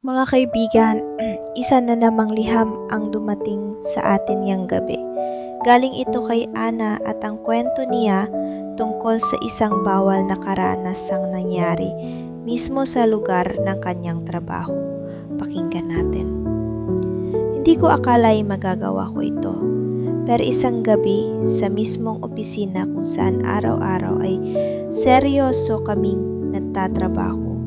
Mga kaibigan, isa na namang liham ang dumating sa atin yang gabi. Galing ito kay Ana at ang kwento niya tungkol sa isang bawal na karanasang nangyari mismo sa lugar ng kanyang trabaho. Pakinggan natin. Hindi ko akala'y magagawa ko ito. Pero isang gabi sa mismong opisina kung saan araw-araw ay seryoso kaming nagtatrabaho,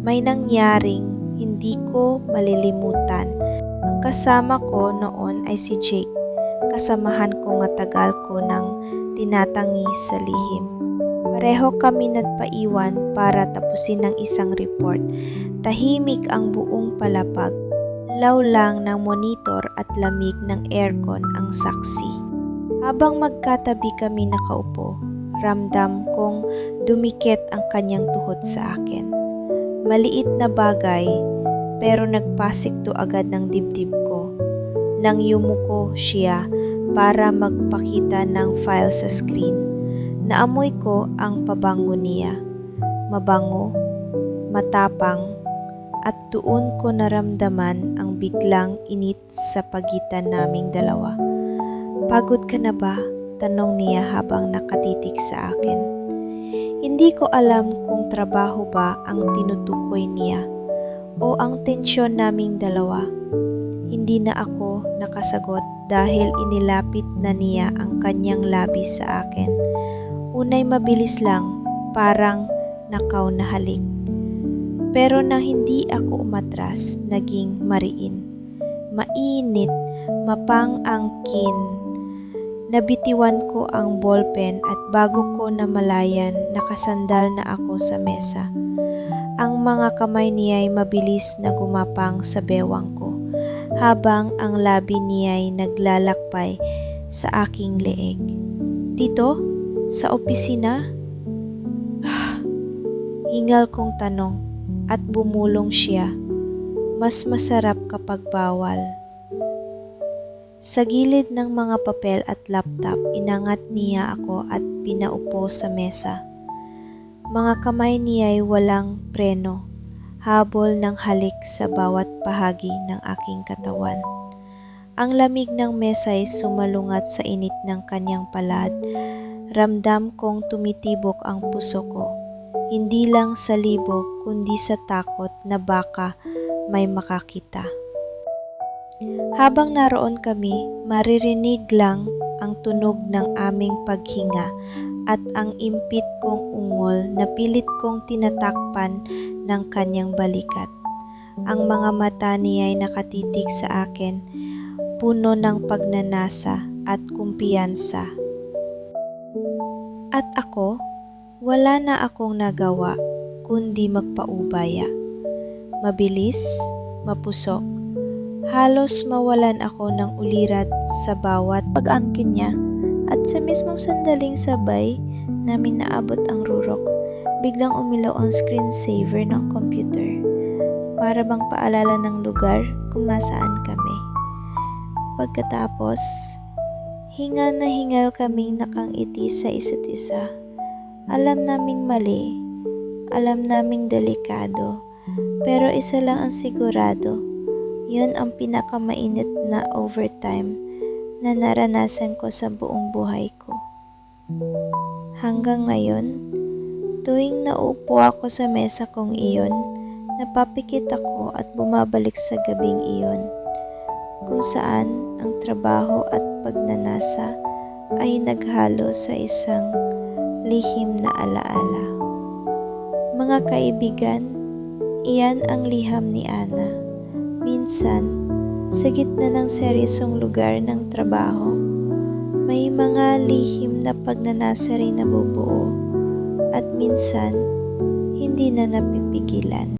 may nangyaring hindi ko malilimutan. Ang kasama ko noon ay si Jake, kasamahan ko nga tagal ko nang tinatangi sa lihim. Pareho kami nagpaiwan para tapusin ang isang report. Tahimik ang buong palapag. Law lang ng monitor at lamig ng aircon ang saksi. Habang magkatabi kami nakaupo, ramdam kong dumikit ang kanyang tuhod sa akin. Maliit na bagay, pero nagpasikto agad ng dibdib ko. Nang yumuko siya para magpakita ng file sa screen, naamoy ko ang pabango niya. Mabango, matapang, at doon ko naramdaman ang biglang init sa pagitan naming dalawa. "Pagod ka na ba?" tanong niya habang nakatitig sa akin. Hindi ko alam kung trabaho ba ang tinutukoy niya o ang tensyon naming dalawa. Hindi na ako nakasagot dahil inilapit na niya ang kanyang labi sa akin. Unay mabilis lang, parang nakaw na halik. Pero nang hindi ako umatras, naging mariin. Mainit, mapang-angkin. Nabitiwan ko ang ballpen at bago ko namalayan, nakasandal na ako sa mesa. Ang mga kamay niya'y mabilis na gumapang sa bewang ko, habang ang labi niya'y naglalakbay sa aking leeg. "Dito? Sa opisina?" Hingal kong tanong. At bumulong siya, "Mas masarap kapag bawal." Sa gilid ng mga papel at laptop, inangat niya ako at pinaupo sa mesa. Mga kamay niya'y walang preno, habol ng halik sa bawat bahagi ng aking katawan. Ang lamig ng mesa'y sumalungat sa init ng kanyang palad. Ramdam kong tumitibok ang puso ko. Hindi lang sa libog kundi sa takot na baka may makakita. Habang naroon kami, maririnig lang ang tunog ng aming paghinga at ang impit kong ungol na pilit kong tinatakpan ng kanyang balikat. Ang mga mata niya'y nakatitig sa akin, puno ng pagnanasa at kumpiyansa. At ako, wala na akong nagawa kundi magpaubaya. Mabilis, mapusok. Halos mawalan ako ng ulirat sa bawat pag-angkin niya. At sa mismong sandaling sabay namin naabot ang rurok, biglang umilaw ang screensaver ng computer. Para bang paalala ng lugar kung nasaan kami. Pagkatapos, hingal na hingal kaming nakangiti sa isa't isa. Alam naming mali, alam naming delikado, pero isa lang ang sigurado, yun ang pinakamainit na overtime na naranasan ko sa buong buhay ko. Hanggang ngayon, tuwing nauupo ako sa mesa kong iyon, napapikit ako at bumabalik sa gabing iyon, kung saan ang trabaho at pagnanasa ay naghalo sa isang lihim na alaala. Mga kaibigan, iyan ang liham ni Ana. Minsan, sa gitna ng seryosong lugar ng trabaho, may mga lihim na pagnanasa rin nabubuo at minsan, hindi na napipigilan.